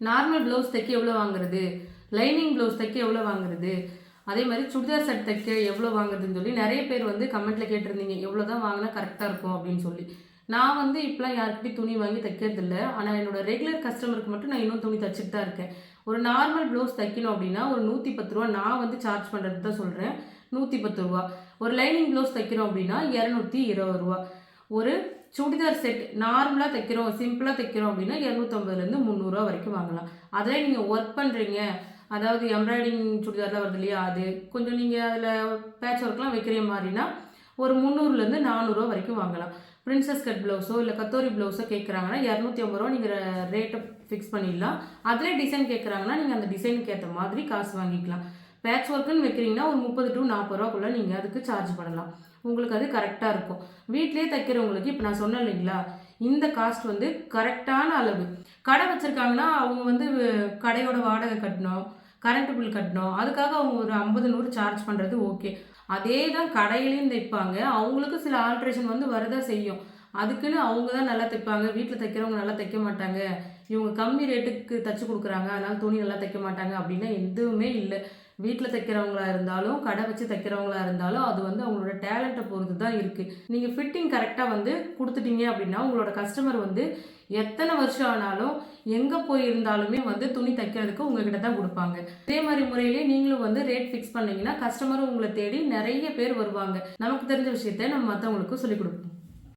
Normal blouse தைக்க எவ்வளோ வாங்குறது, லைனிங் ப்ளவுஸ் தைக்க எவ்வளோ வாங்குறது, அதே மாதிரி சுடிதார் செட் தைக்க எவ்வளோ வாங்குறதுன்னு சொல்லி நிறைய பேர் வந்து கமெண்ட்டில் கேட்டிருந்தீங்க. எவ்வளோ தான் வாங்கினா கரெக்டாக இருக்கும் அப்படின்னு சொல்லி. நான் வந்து இப்போலாம் யாருக்கிட்டையும் துணி வாங்கி தைக்கிறது இல்லை. ஆனால் என்னோட ரெகுலர் கஸ்டமருக்கு மட்டும் நான் இன்னும் துணி தைச்சிட்டு தான் இருக்கேன். ஒரு நார்மல் ப்ளவுஸ் தைக்கணும் அப்படின்னா ஒரு 110 ரூபா நான் வந்து சார்ஜ் பண்ணுறது தான் சொல்கிறேன். 110 ரூபா. ஒரு லைனிங் ப்ளவுஸ் தைக்கிறோம் அப்படின்னா 220 ரூபா. ஒரு சுடிதார் செட் நார்மலாக தைக்கிறோம், சிம்பிளாக தைக்கிறோம் அப்படின்னா 250லேருந்து 300 வரைக்கும் வாங்கலாம். அதில் நீங்கள் ஒர்க் பண்ணுறீங்க, அதாவது எம்ப்ராய்டிங் சுடிதார்லாம் வருது இல்லையா, அது கொஞ்சம் நீங்கள் அதில் பேட்ச் ஒர்க்லாம் வைக்கிற மாதிரினா ஒரு 300லேருந்து 400 வரைக்கும் வாங்கலாம். பிரின்சஸ் கட் ப்ளவுஸோ இல்லை கத்தோரி ப்ளவுஸோ கேட்குறாங்கன்னா 250 ரூபா நீங்கள் ரேட்டை ஃபிக்ஸ் பண்ணிடலாம். அதிலே டிசைன் கேட்குறாங்கன்னா நீங்கள் அந்த டிசைனுக்கு ஏற்ற மாதிரி காசு வாங்கிக்கலாம். பேட்ச் ஒர்க்குன்னு வைக்கிறீங்கன்னா ஒரு 30 to 40 ரூபாக்குள்ளே நீங்கள் அதுக்கு சார்ஜ் பண்ணலாம். உங்களுக்கு அது கரெக்டாக இருக்கும். வீட்டிலே தைக்கிறவங்களுக்கு இப்போ நான் சொன்னேன் இல்லைங்களா, இந்த காஸ்ட் வந்து கரெக்டான அளவு. கடை வச்சுருக்காங்கன்னா அவங்க வந்து கடையோட வாடகை கட்டணும், கரண்ட் பில் கட்டணும், அதுக்காக அவங்க ஒரு 50 100 சார்ஜ் பண்ணுறது ஓகே. அதே தான் கடையிலையும் தைப்பாங்க. அவங்களுக்கு சில ஆல்ட்ரேஷன் வந்து வரதான் செய்யும். அதுக்குன்னு அவங்க தான் நல்லா தைப்பாங்க, வீட்டில் தைக்கிறவங்க நல்லா தைக்க மாட்டாங்க, இவங்க கம்மி ரேட்டுக்கு தைச்சி கொடுக்குறாங்க அதனால் துணி நல்லா தைக்க மாட்டாங்க அப்படின்னா எதுவுமே இல்லை. வீட்டில் தைக்கிறவங்களா இருந்தாலும் கடை வச்சு தைக்கிறவங்களா இருந்தாலும் அது வந்து அவங்களோட டேலண்ட்டை பொறுத்து தான் இருக்குது. நீங்கள் ஃபிட்டிங் கரெக்டாக வந்து கொடுத்துட்டீங்க அப்படின்னா உங்களோட கஸ்டமர் வந்து எத்தனை வருஷம் ஆனாலும் எங்கே போய் இருந்தாலுமே வந்து துணி தைக்கிறதுக்கு உங்ககிட்ட தான் கொடுப்பாங்க. இதே மாதிரி முறையிலே நீங்களும் வந்து ரேட் ஃபிக்ஸ் பண்ணீங்கன்னா கஸ்டமரும் உங்களை தேடி நிறைய பேர் வருவாங்க. நமக்கு தெரிஞ்ச விஷயத்த நம்ம மற்றவங்களுக்கும் சொல்லிக் கொடுப்போம்.